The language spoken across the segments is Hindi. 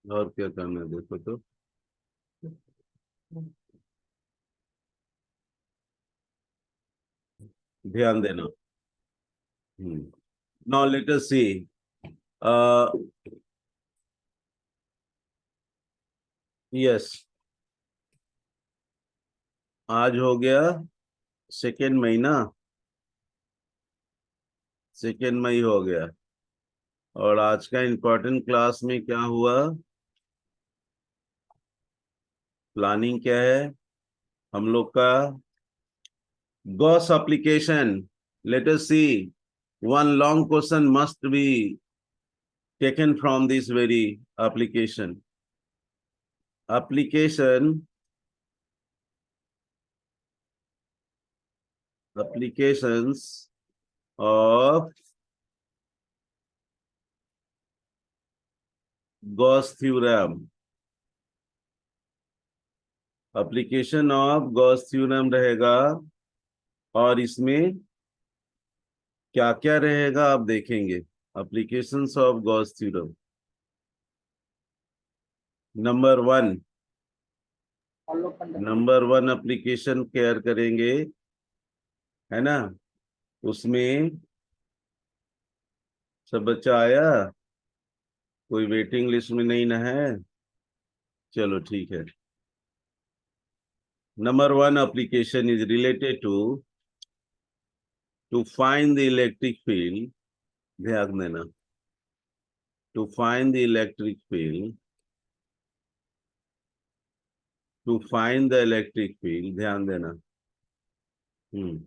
और क्या करना है देखो तो। ध्यान देना। नाउ लेट अस सी। यस, आज हो गया सेकेंड महीना, सेकेंड मई हो गया। और आज का इम्पोर्टेंट क्लास में क्या हुआ? प्लानिंग क्या है हम लोग का? Gauss application. Let us C. one long question must be taken from this very application. Application, applications of Gauss theorem. Application of Gauss theorem रहेगा। और इसमें क्या क्या रहेगा आप देखेंगे। Applications of Gauss theorem. Number one, number one application care करेंगे, है ना? उसमें सब बच्चा आया? कोई वेटिंग लिस्ट में नहीं ना है? चलो ठीक है। Number one application is related to find the electric field. ध्यान देना। To find the electric field, to find the electric field, ध्यान देना। Hmm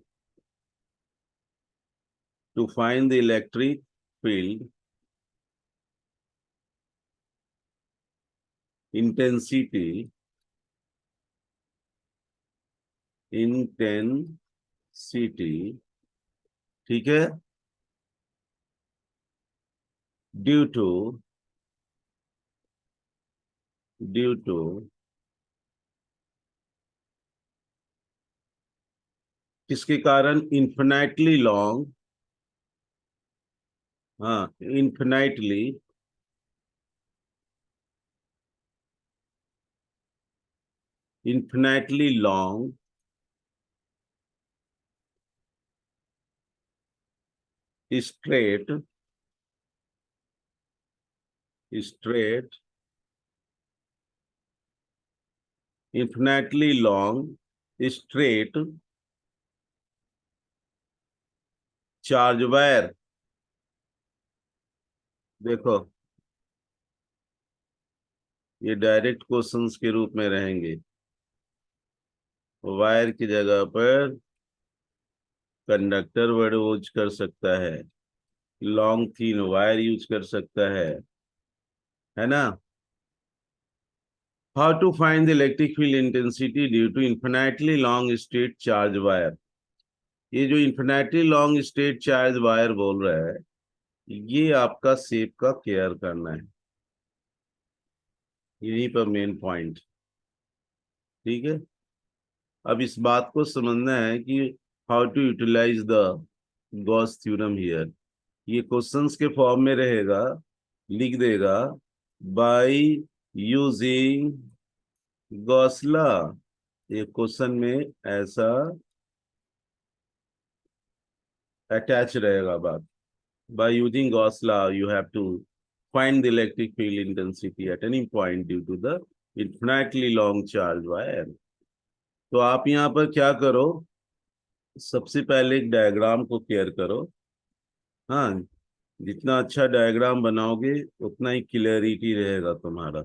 to find the electric field intensity, intensity, ठीक है, ड्यू टू, ड्यू टू किसके कारण? इन्फिनाइटली लॉन्ग, हाँ, infinitely, infinitely long straight, straight, infinitely long straight charge wire. देखो, ये डायरेक्ट क्वेश्चंस के रूप में रहेंगे। वायर की जगह पर कंडक्टर वर्ड यूज कर सकता है, लॉन्ग थीन वायर यूज कर सकता है ना? How to find the electric field intensity due to infinitely long straight charge wire. ये जो infinitely long straight charge wire बोल रहा है, ये आपका शेप का केयर करना है। यहीं पर मेन पॉइंट। ठीक है, अब इस बात को समझना है कि how to utilize the Gauss theorem here. ये क्वेश्चंस के फॉर्म में रहेगा, लिख देगा बाय यूजिंग गॉस लॉ। ये क्वेश्चन में ऐसा अटैच रहेगा बात। By using Gauss law you have to find the electric field intensity at any point due to the infinitely long charge wire. तो आप यहाँ पर क्या करो, सबसे पहले एक डायग्राम को केयर करो। हाँ, जितना अच्छा डायग्राम बनाओगे उतना ही क्लियरिटी रहेगा तुम्हारा।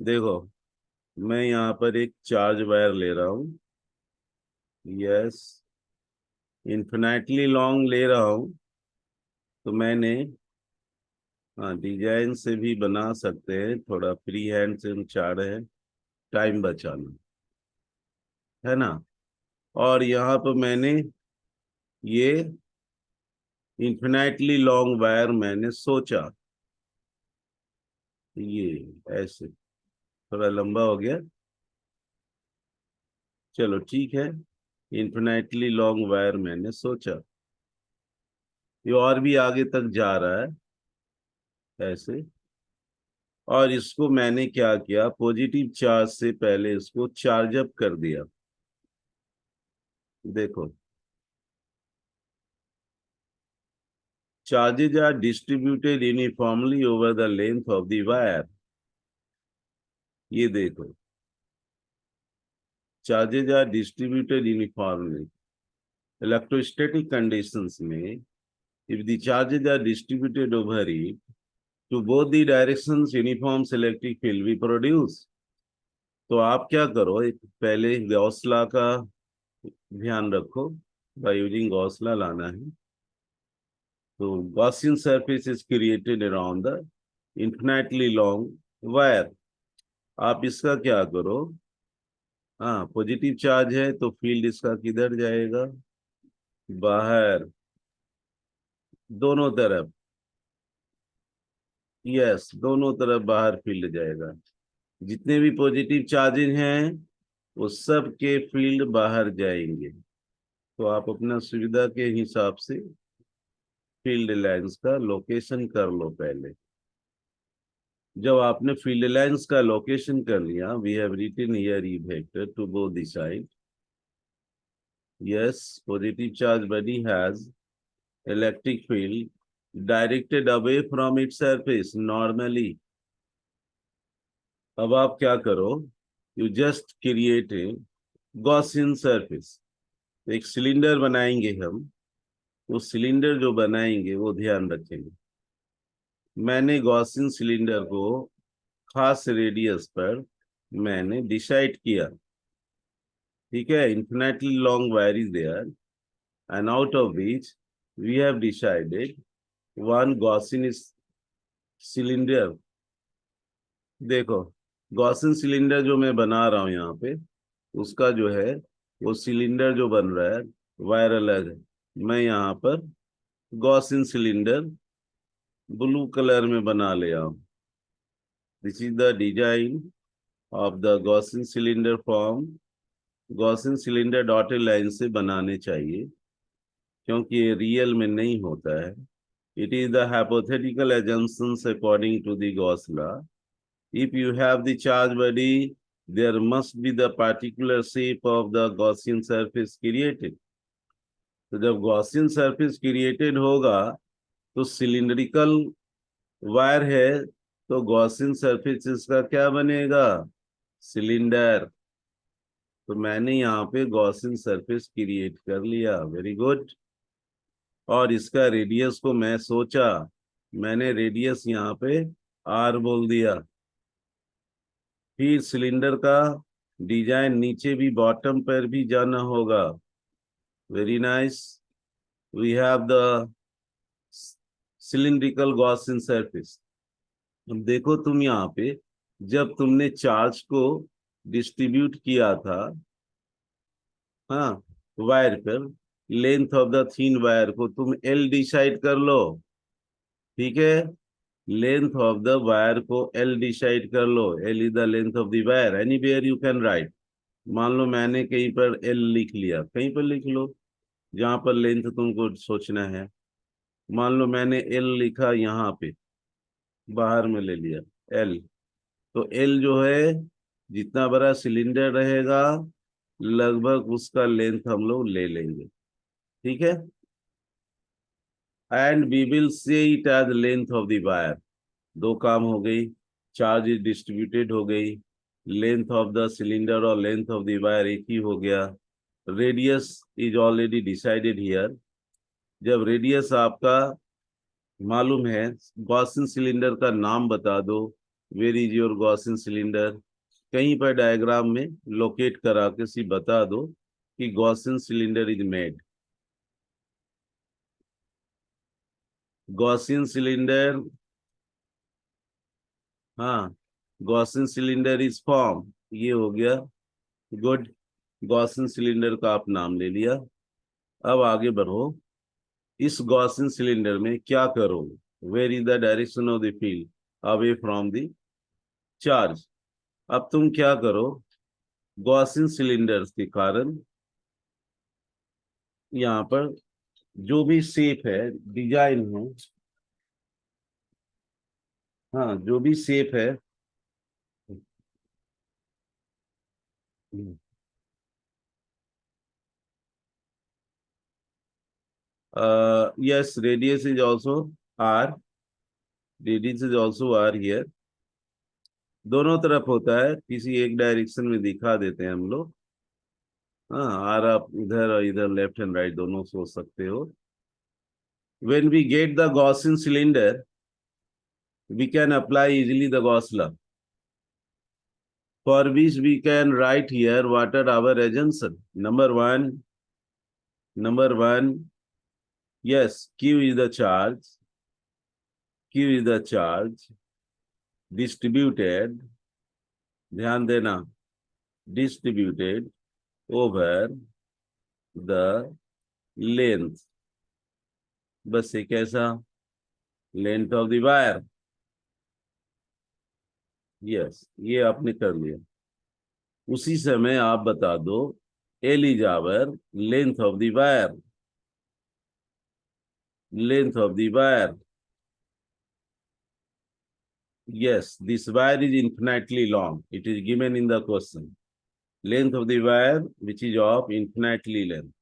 देखो, मैं यहाँ पर एक चार्ज वायर ले रहा हूँ। यस, इन्फिनाइटली लॉन्ग ले रहा हूँ। तो मैंने, हाँ, डिजाइन से भी बना सकते हैं, थोड़ा फ्री हैंड से हम चाह रहे हैं टाइम बचाना, है ना? और यहाँ पर मैंने ये इन्फिनाइटली लॉन्ग वायर मैंने सोचा, ये ऐसे थोड़ा लंबा हो गया। चलो ठीक है, इन्फिनाइटली लॉन्ग वायर मैंने सोचा, ये और भी आगे तक जा रहा है ऐसे। और इसको मैंने क्या किया, पॉजिटिव चार्ज से पहले इसको चार्ज अप कर दिया। देखो, charges are distributed uniformly over the length of the wire। ये देखो, charges are distributed uniformly। Electrostatic conditions में if the charges are distributed over it to both the directions uniform electric field we produce। तो आप क्या करो, एक पहले गॉस लॉ का ध्यान रखो, बाय यूजिंग गॉस लॉ लाना है। तो Gaussian surface is created around the infinitely long wire। आप इसका क्या करो, हाँ पॉजिटिव चार्ज है तो फील्ड इसका किधर जाएगा, बाहर, दोनों तरफ। यस, दोनों तरफ बाहर फील्ड जाएगा। जितने भी पॉजिटिव चार्जेस हैं वो सब के फील्ड बाहर जाएंगे। तो आप अपना सुविधा के हिसाब से फील्ड लाइंस का लोकेशन कर लो पहले। जब आपने फील्ड लाइंस का लोकेशन कर लिया, we have written here E vector to both the side. Yes, positive charge body has electric field directed away from its surface normally. अब आप क्या करो, you just create a Gaussian surface. एक सिलेंडर बनाएंगे हम, वो सिलेंडर जो बनाएंगे वो ध्यान रखेंगे। मैंने गॉसियन सिलेंडर को खास रेडियस पर मैंने डिसाइड किया, ठीक है। Infinitely long wire is there and out of which we have decided one Gaussian cylinder. देखो, गॉसियन सिलेंडर जो मैं बना रहा हूं यहाँ पे, उसका जो है वो सिलेंडर जो बन रहा है वायर अलग है। मैं यहाँ पर गॉसियन सिलेंडर ब्लू कलर में बना ले हूं। This is the design of the Gaussian cylinder form. Gaussian cylinder dotted line से बनाने चाहिए, क्योंकि ये रियल में नहीं होता है। It is the hypothetical assumptions according to the Gauss law। If you have the charge body, there must be the particular shape of the Gaussian surface created। तो जब गॉसियन सरफेस क्रिएटेड होगा तो सिलिंड्रिकल वायर है, तो गॉसियन सरफेस इसका क्या बनेगा, सिलेंडर। तो मैंने यहाँ पे गॉसियन सरफेस क्रिएट कर लिया, वेरी गुड। और इसका रेडियस को मैं सोचा, मैंने रेडियस यहाँ पे आर बोल दिया। फिर सिलेंडर का डिजाइन नीचे भी बॉटम पर भी जाना होगा, very nice. We have the cylindrical Gaussian surface. अब देखो, तुम यहाँ पे जब तुमने चार्ज को डिस्ट्रीब्यूट किया था, हाँ, वायर पर, length of the thin wire को तुम एल डिसाइड कर लो, ठीक है। लेंथ ऑफ द वायर को एल डिसाइड कर लो। L is the length of the wire, anywhere you can write. मान लो मैंने कहीं पर एल लिख लिया, कहीं पर लिख लो जहां पर लेंथ तुमको सोचना है। मान लो मैंने एल लिखा यहाँ पे, बाहर में ले लिया एल। तो एल जो है, जितना बड़ा सिलेंडर रहेगा लगभग उसका लेंथ हम लोग ले लेंगे, ठीक है। And we will say it as length of the wire. दो काम हो गई, चार्ज इज डिस्ट्रीब्यूटेड हो गई, लेंथ ऑफ द सिलेंडर और लेंथ ऑफ द वायर एक ही हो गया। Radius is already decided here. जब रेडियस आपका मालूम है, गॉसियन सिलेंडर का नाम बता दो, where is your Gaussian cylinder. कहीं पर डायग्राम में लोकेट करा के सी बता दो कि Gaussian cylinder is made. Gaussian cylinder, हाँ, गॉसियन सिलेंडर इज फॉर्म, ये हो गया, गुड। गॉसियन सिलेंडर का आप नाम ले लिया। अब आगे बढ़ो, इस गॉसियन सिलेंडर में क्या करो, where is the direction of the field, away from the charge. अब तुम क्या करो, गॉसियन सिलेंडर के कारण यहाँ पर जो भी शेप है, डिजाइन है, हाँ, जो भी शेप है। Yes, radius is also r. Radius is also r here. दोनों तरफ होता है, किसी एक डायरेक्शन में दिखा देते हैं हम लोग। हाँ, आर आप इधर और इधर लेफ्ट एंड राइट दोनों सोच सकते हो। When we get the Gaussian cylinder, we can apply easily the Gauss law, for which we can write here what are our assumptions. Number one, yes, Q is the charge. Q is the charge distributed, ध्यान देना, distributed over the length. बस एक ऐसा length of the wire. Yes, ये आपने कर लिया। उसी समय आप बता दो L is our length of the wire. Length of the wire, yes, this wire is infinitely long. It is given in the question. Length of the wire which is of infinitely length.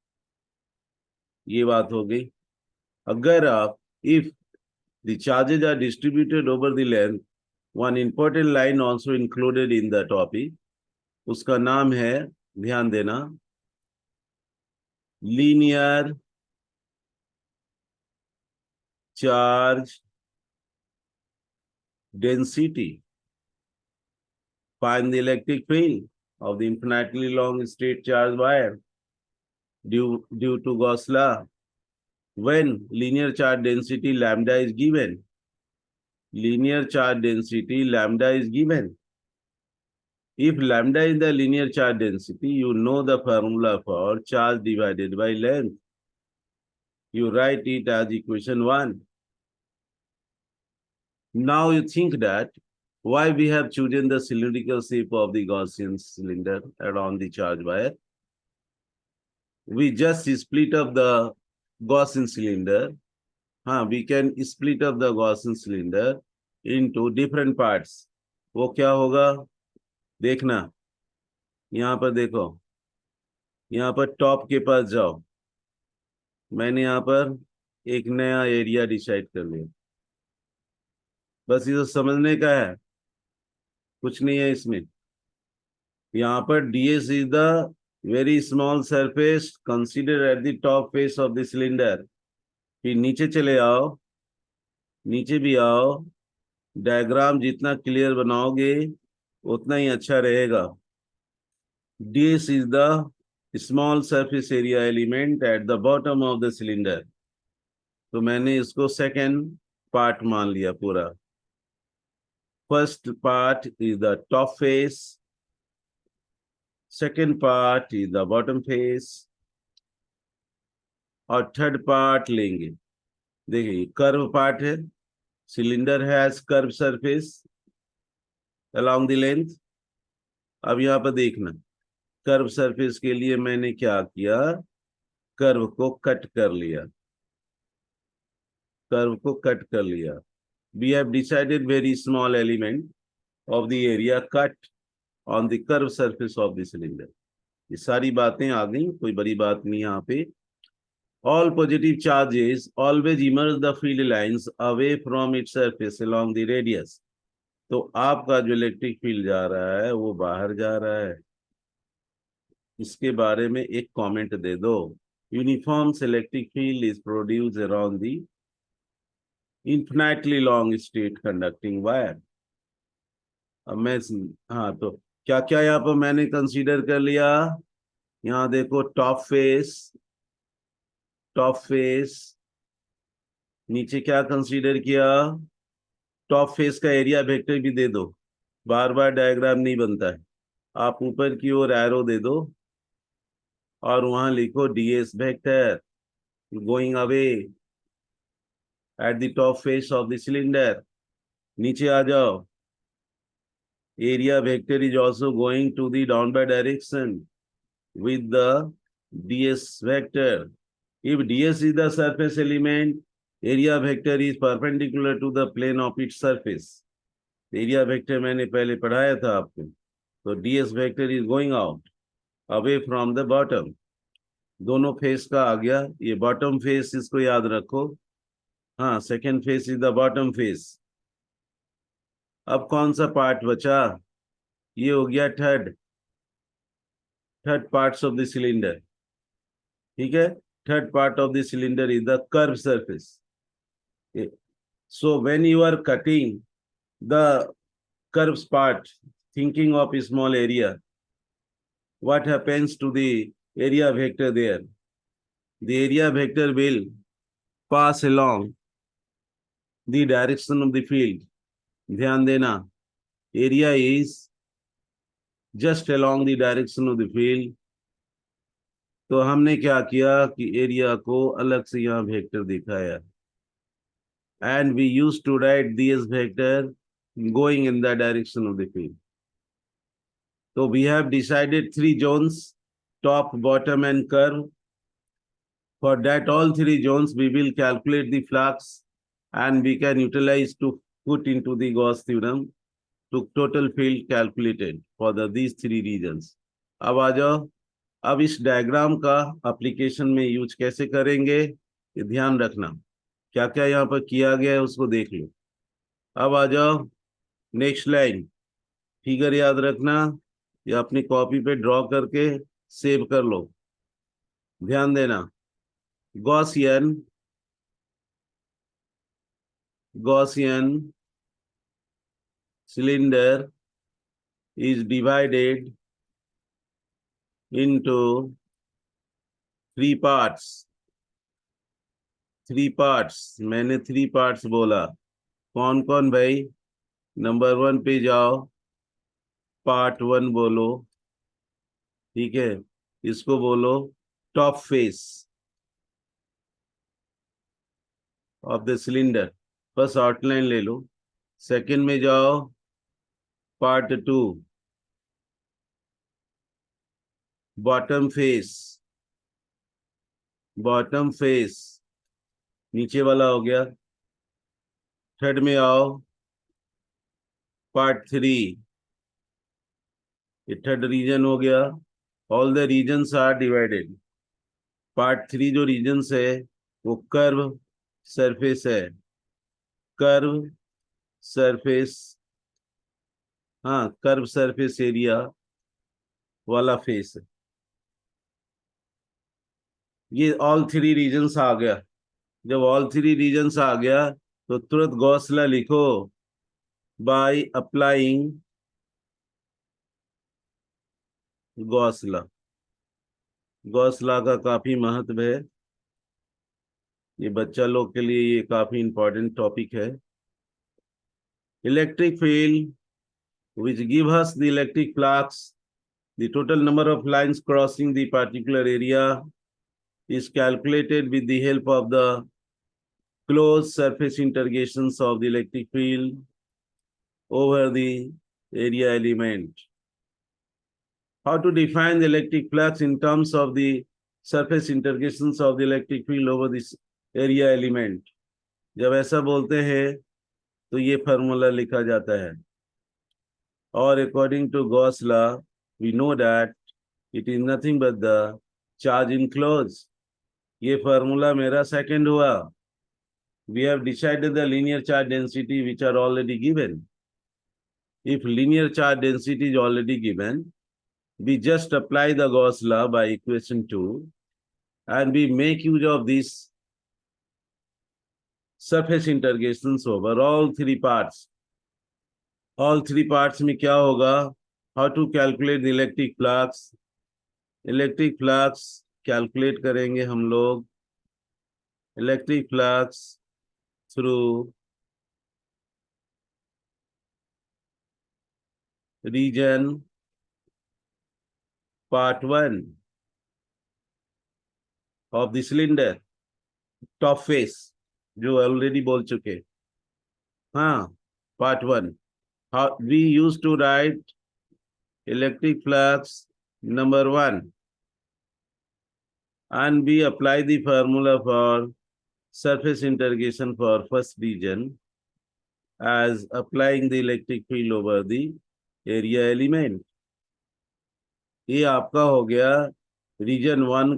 ये बात हो गई। अगर आप, if the charges are distributed over the length, one important line also included in the topic, उसका नाम है, ध्यान देना, linear charge density. Find the electric field of the infinitely long straight charge wire due to Gauss law. When linear charge density lambda is given, linear charge density lambda is given. If lambda is the linear charge density, you know the formula for charge divided by length. You write it as equation 1. Now you think that why we have chosen the cylindrical shape of the Gaussian cylinder around the charge wire. We just split up the Gaussian cylinder. We can split up the Gaussian cylinder into different parts. वो क्या होगा देखना, यहाँ पर देखो, यहाँ पर टॉप के पास जाओ। मैंने यहाँ पर एक नया एरिया डिसाइड कर लिया। बस ये तो समझने का है, कुछ नहीं है इसमें। यहाँ पर ds is the very small surface consider at the top face of the cylinder. फिर नीचे चले आओ, नीचे भी आओ, डायग्राम जितना क्लियर बनाओगे उतना ही अच्छा रहेगा। ds is the small surface area element at the bottom of the cylinder. तो मैंने इसको सेकेंड पार्ट मान लिया पूरा। First part is the top face, second part is the bottom face, और थर्ड पार्ट लेंगे। देखिए कर्व पार्ट है, cylinder has curve surface along the length. अब यहाँ पर देखना, कर्व सरफेस के लिए मैंने क्या किया, कर्व को कट कर लिया, कर्व को कट कर लिया। We have decided very small element of the area cut on the curved surface of the cylinder. ये सारी बातें आ गई, कोई बड़ी बात नहीं यहाँ पे। All positive charges always emerge the field lines away from its surface along the radius. तो आपका जो इलेक्ट्रिक फील्ड जा रहा है वो बाहर जा रहा है। इसके बारे में एक कमेंट दे दो। Uniform electric field is produced around the infinitely long straight conducting wire. अब मैं, हाँ, तो क्या क्या यहाँ पर मैंने कंसीडर कर लिया। यहाँ देखो टॉप फेस, टॉप फेस, नीचे क्या कंसीडर किया, टॉप फेस का एरिया वेक्टर भी दे दो, बार बार डायग्राम नहीं बनता है। आप ऊपर की ओर एरो दे दो और वहां लिखो ds vector going away at the top face of the cylinder. नीचे आ जाओ, area vector is also going to the downward direction with the ds vector. If ds is the surface element, area vector is perpendicular to the plane of its surface. Area vector मैंने पहले पढ़ाया था आपको। तो ds vector is going out away from the bottom. दोनों फेस का आ गया, ये बॉटम फेस, इसको याद रखो। हाँ, second face is the bottom face. अब कौन सा पार्ट बचा? ये हो गया third parts of the cylinder. ठीक है, third part of the cylinder is the curve surface. So when you are cutting the curves part, thinking of a small area, what happens to the area vector there? The area vector will pass along the direction of the field. ध्यान देना, area is just along the direction of the field. तो हमने क्या किया कि एरिया को अलग से यहाँ वेक्टर दिखाया, and we used to write this vector going in the direction of the field. So we have decided three zones, top, bottom, and curve. For that, all three zones, we will calculate the flux and we can utilize to put into the Gauss theorem to total field calculated for these three regions. अब आ जाओ, अब इस डायग्राम का एप्लीकेशन में यूज कैसे करेंगे ये ध्यान रखना। क्या क्या यहाँ पर किया गया है उसको देख लो। अब आ जाओ नेक्स्ट लाइन, फिगर याद रखना या अपनी कॉपी पे ड्रॉ करके सेव कर लो। ध्यान देना, Gaussian Gaussian cylinder is divided into three parts। Three parts, मैंने थ्री पार्ट्स बोला। कौन कौन भाई? नंबर 1 पे जाओ, पार्ट 1 बोलो। ठीक है, इसको बोलो top face of the cylinder. बस आउटलाइन ले लो। सेकंड में जाओ, part 2 bottom face. Bottom face नीचे वाला हो गया। थर्ड में आओ, पार्ट 3, ये थर्ड रीजन हो गया। All the regions are divided. Part 3 जो रीजन्स है वो कर्व सरफेस है, कर्व सरफेस। हाँ, कर्व सरफेस एरिया वाला फेस है। ये ऑल थ्री रीजन्स आ गया। जब ऑल थ्री रीजन्स आ गया तो तुरंत गॉस लॉ लिखो, by applying Gauss law. Gauss law का काफी महत्व है, ये बच्चा लोग के लिए ये काफी इंपॉर्टेंट टॉपिक है। Electric field which give us the electric flux, the total number of lines crossing the particular area is calculated with the help of the closed surface integrations of the electric field over the area element. How to define the electric flux in terms of the surface integrations of the electric field over this area element? जब ऐसा बोलते हैं तो ये फॉर्मूला लिखा जाता है, और according to Gauss law we know that it is nothing but the charge enclosed। ये फॉर्मूला मेरा सेकंड हुआ। We have decided the linear charge density which are already given। If linear charge density is already given, we just apply the Gauss law by equation 2 and we make use of these surface integrations over all three parts। All three parts में क्या होगा? How to calculate the electric flux? Electric flux calculate करेंगे हम लोग, electric flux through region part 1 of the cylinder, top face, जो ऑलरेडी बोल चुके। हाँ, part 1। How we use to write electric flux number 1 and we apply the formula for surface integration for first region as applying the electric field over the area element. ये आपका हो गया रीजन वन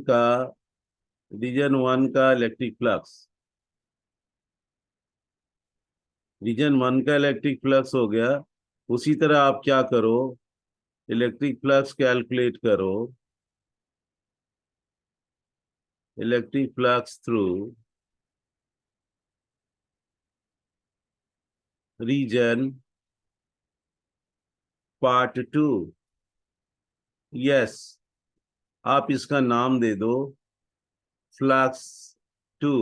का इलेक्ट्रिक फ्लक्स। रीजन वन का इलेक्ट्रिक फ्लक्स हो गया। उसी तरह आप क्या करो, इलेक्ट्रिक फ्लक्स कैलकुलेट करो, electric flux through region part two. Yes, आप इसका नाम दे दो flux two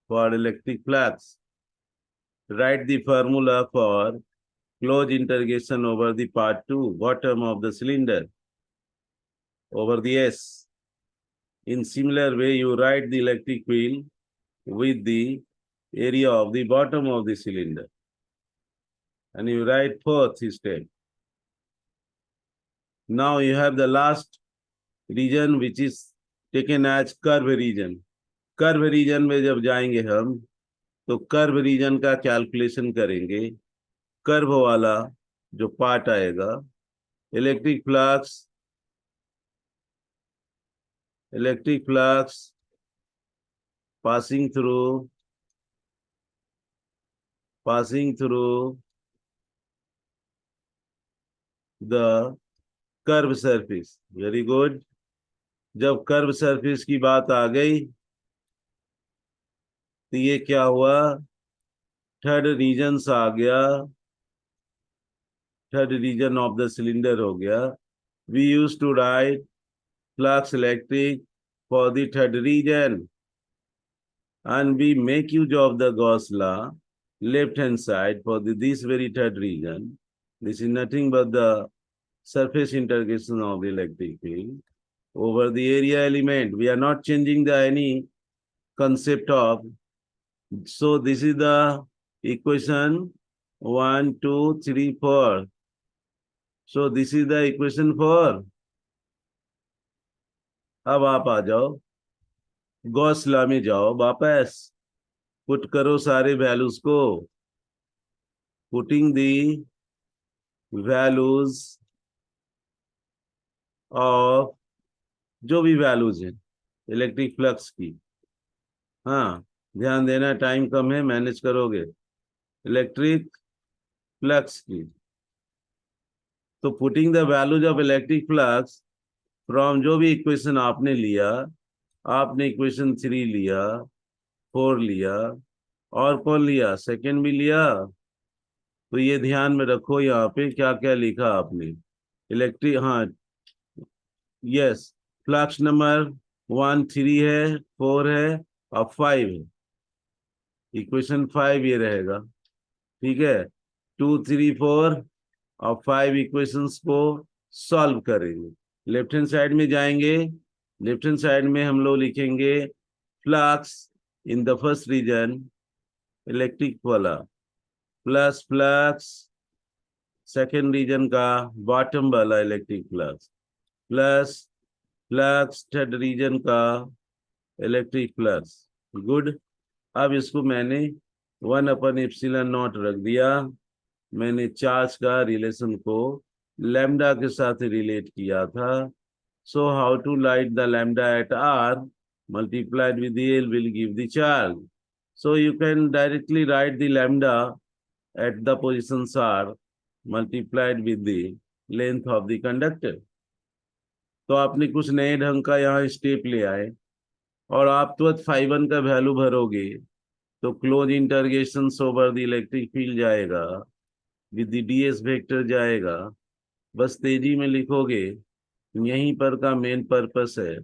for electric flux. Write the formula for close integration over the part 2 bottom of the cylinder over the S. In similar way, you write the electric field with the area of the bottom of the cylinder. And you write fourth step. Now you have the last region which is taken as curve region. Curve region में जब जाएंगे हम तो कर्व रीजन का कैलकुलेशन करेंगे। कर्व वाला जो पार्ट आएगा, electric flux passing through the curve surface. Very good. जब कर्व सरफेस की बात आ गई तो ये क्या हुआ, थर्ड रीजन आ गया, third region of the cylinder हो गया। We use to write flux electric for the third region and we make use of the Gauss law left hand side for this very third region. This is nothing but the surface integration of the electric field over the area element. We are not changing the any concept of. So this is the equation 1, 2, 3, 4. So this is the equation 4. अब आप आ जाओ गॉस लॉ में, जाओ वापस, पुट करो सारे वैल्यूज को। पुटिंग दी वैल्यूज ऑफ जो भी वैल्यूज हैं इलेक्ट्रिक फ्लक्स की। हाँ, ध्यान देना, टाइम कम है, मैनेज करोगे। इलेक्ट्रिक फ्लक्स की तो putting the values of electric flux from जो भी इक्वेशन आपने लिया, आपने इक्वेशन 3 लिया, 4 लिया, और कौन लिया, सेकंड भी लिया। तो ये ध्यान में रखो यहाँ पे क्या क्या लिखा आपने। इलेक्ट्रिक, हाँ यस, फ्लक्स नंबर 1 3 है, 4 है और 5 है। इक्वेशन 5 ये रहेगा, ठीक है। 2 3 4 और 5 इक्वेशंस को सॉल्व करेंगे। लेफ्ट हैंड साइड में जाएंगे, लेफ्ट हैंड साइड में हम लोग लिखेंगे flux in the first region electric वाला, प्लस फ्लक्स सेकेंड रीजन का बॉटम वाला electric flux, plus flux third region का इलेक्ट्रिक फ्लक्स। गुड। अब इसको मैंने 1/ε0 रख दिया। मैंने चार्ज का रिलेशन को लैम्डा के साथ रिलेट किया था। So how to light the lambda at r multiplied with the L will give the charge. So you can directly write the lambda at the positions r multiplied with the length of the conductor. तो आपने कुछ नए ढंग का यहाँ स्टेप ले आए और आप तुरंत φ1 का वैल्यू भरोगे तो close integration over the electric field जाएगा, विद द ds वेक्टर जाएगा। बस तेजी में लिखोगे, यहीं पर का मेन पर्पस है।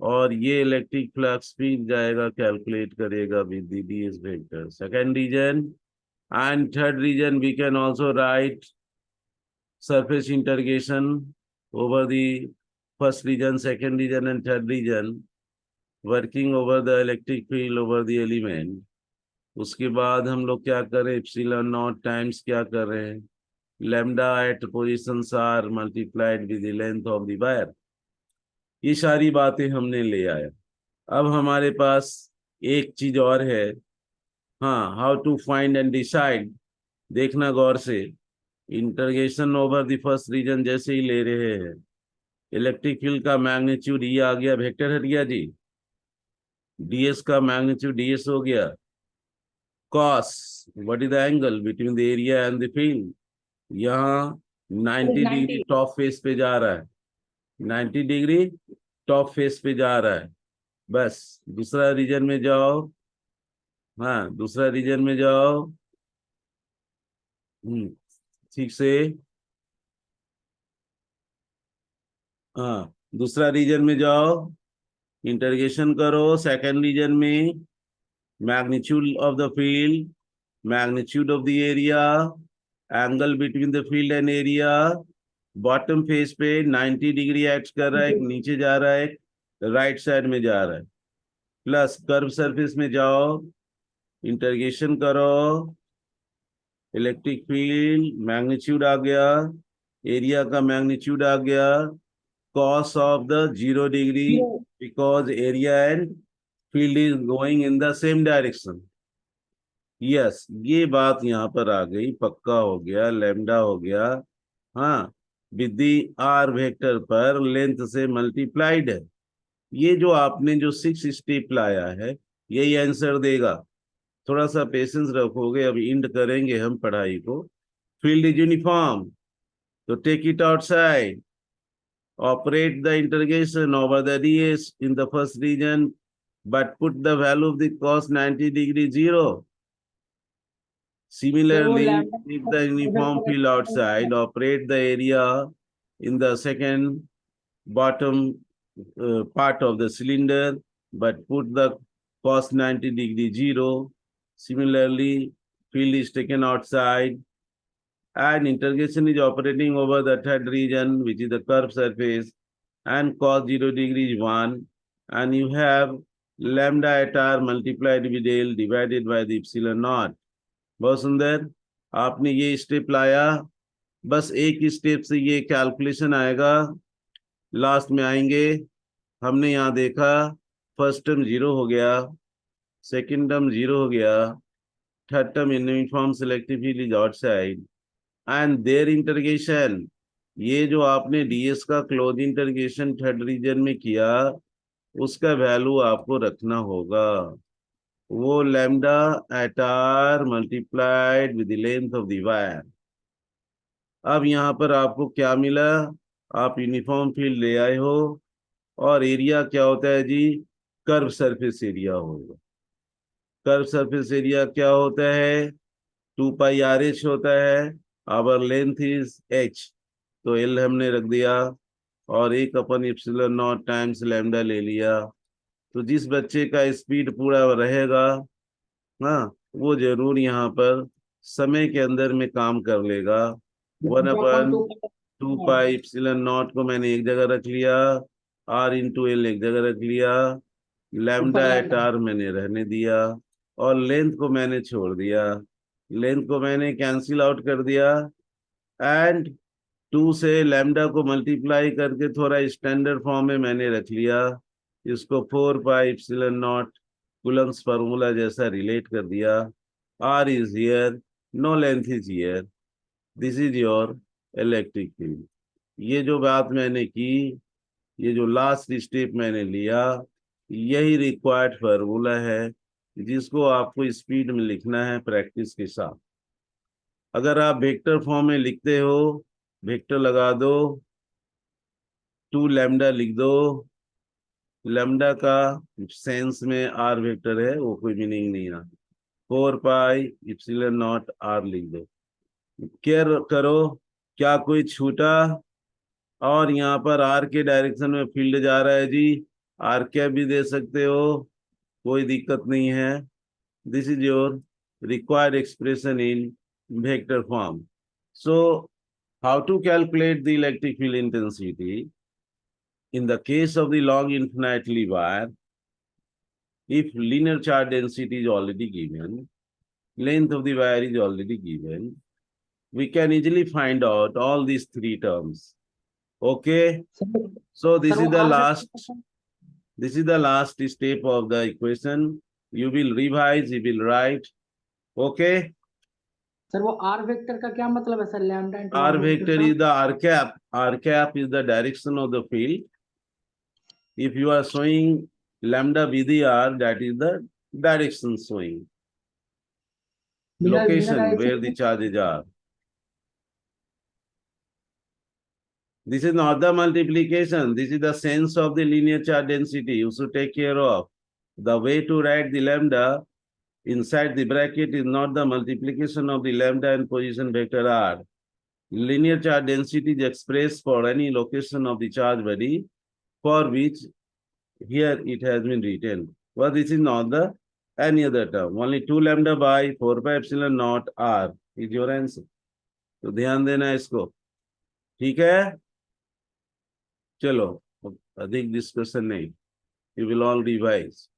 और ये इलेक्ट्रिक फ्लक्स फील्ड जाएगा, कैलकुलेट करेगा with the ds vector. Second region and third region we can also write surface integration over the first region, second region and third region, working over the electric field over the element. उसके बाद हम लोग क्या करें, एप्सिलॉन नॉट टाइम्स क्या कर रहे हैं, lambda at positions are multiplied with the length of the wire. ये सारी बातें हमने ले आया। अब हमारे पास एक चीज और है, हाँ, how to find and decide, देखना गौर से। Integration over the first region जैसे ही ले रहे हैं, इलेक्ट्रिक फील्ड का मैग्नीट्यूड ये आ गया, वेक्टर हट गया जी, डीएस का मैग्नीट्यूड डीएस हो गया, cos what is the angle between the area and the field, यहाँ 90 डिग्री 90। टॉप फेस पे जा रहा है, 90 डिग्री टॉप फेस पे जा रहा है। बस दूसरा रीजन में जाओ, हाँ दूसरा रीजन में जाओ। ठीक से, हाँ दूसरा रीजन में जाओ, इंटरगेशन करो सेकंड रीजन में, magnitude of the field, magnitude of the area, angle between the field and area, bottom face पे 90 डिग्री एक्ट कर रहा है, एक नीचे जा रहा है, एक राइट साइड में जा रहा है, प्लस कर्व सरफेस में जाओ, इंटरगेशन करो, इलेक्ट्रिक फील्ड मैग्नीट्यूड आ गया, एरिया का मैग्नीट्यूड आ गया, cos of the 0 degree, because area and field is going in the same direction. Yes, ये बात यहाँ पर आ गई, पक्का हो गया, लैम्डा हो गया। हाँ, विद आर वेक्टर पर लेंथ से मल्टीप्लाइड है। ये जो आपने जो 6 स्टेप लाया है, यही आंसर देगा। थोड़ा सा पेशेंस रखोगे, अब इंड करेंगे हम पढ़ाई को। फील्ड इज यूनिफॉर्म, तो take it outside, operate the integration over the ds in the first region, but put the value of the cos 90 degree 0. तो Similarly, lambda take the uniform field outside, operate the area in the second bottom part of the cylinder, but put the cos 90 degree 0. Similarly, field is taken outside and integration is operating over the third region, which is the curved surface, and cos 0 degree is 1, and you have lambda at r multiplied with L divided by the epsilon naught. बहुत सुंदर, आपने ये स्टेप लाया, बस एक स्टेप से ये कैलकुलेशन आएगा, लास्ट में आएंगे। हमने यहाँ देखा फर्स्ट टर्म 0 हो गया, सेकंड टर्म 0 हो गया, third term uniform selective field is outside and their integration, ये जो आपने डीएस का क्लोज इंटरगेशन थर्ड रीजन में किया, उसका वैल्यू आपको रखना होगा, वो lambda at R multiplied with the length of the wire. अब यहाँ पर आपको क्या मिला, आप यूनिफॉर्म फील्ड ले आए हो, और एरिया क्या होता है जी, कर्व सरफेस एरिया होगा। कर्व सरफेस एरिया क्या होता है, 2πRH होता है, आवर लेंथ इज h, तो L हमने रख दिया, और 1/ε0 टाइम्स लैम्डा ले लिया। तो जिस बच्चे का स्पीड पूरा रहेगा, हाँ, वो जरूर यहाँ पर समय के अंदर में काम कर लेगा। 1/2πε0 को मैंने एक जगह रख लिया, r×L एक जगह रख लिया, लैम्डा ऊपर एट लैम्डा। आर मैंने रहने दिया, और लेंथ को मैंने छोड़ दिया, लेंथ को मैंने कैंसिल आउट कर दिया, एंड 2 से लैम्डा को मल्टीप्लाई करके थोड़ा स्टैंडर्ड फॉर्म में मैंने रख लिया, इसको 4πε0 कूलम्स फार्मूला जैसा रिलेट कर दिया। R is here, no length is here, this is your electric field. ये जो बात मैंने की, ये जो लास्ट स्टेप मैंने लिया, यही रिक्वायर्ड फार्मूला है, जिसको आपको स्पीड में लिखना है प्रैक्टिस के साथ। अगर आप वेक्टर फॉर्म में लिखते हो, वेक्टर लगा दो, 2 लैम्डा लिख दो, लैम्डा का सेंस में आर वेक्टर है, वो कोई मीनिंग नहीं है, 4πε0 आर लिख दो। केयर करो, क्या कोई छूटा, और यहाँ पर आर के डायरेक्शन में फील्ड जा रहा है जी, आर कैप भी दे सकते हो, कोई दिक्कत नहीं है। This is your required expression in vector form. So how to calculate the electric field intensity in the case of the long infinitely wire? If linear charge density is already given, length of the wire is already given, we can easily find out all these 3 terms. Okay, so sir वो R vector. this is the last step of the equation. You will revise, you will write, Okay. Sir वो आर वेक्टर का क्या मतलब है sir, lambda into R R vector vector का? is the r cap. R cap is the direction of the field. If you are showing lambda VDR, that is the direction showing. बिना बिना Location where direction the charges are. This is not the multiplication. This is the sense of the linear charge density. You should take care of. The way to write the lambda inside the bracket is not the multiplication of the lambda and position vector r. Linear charge density is expressed for any location of the charge body for which here it has been written. Well, this is not the any other term. Only 2 lambda by 4 pi epsilon naught r is your answer. तो ध्यान देना इसको, ठीक है? चलो, अधिक डिस्कशन नहीं, you will all revise.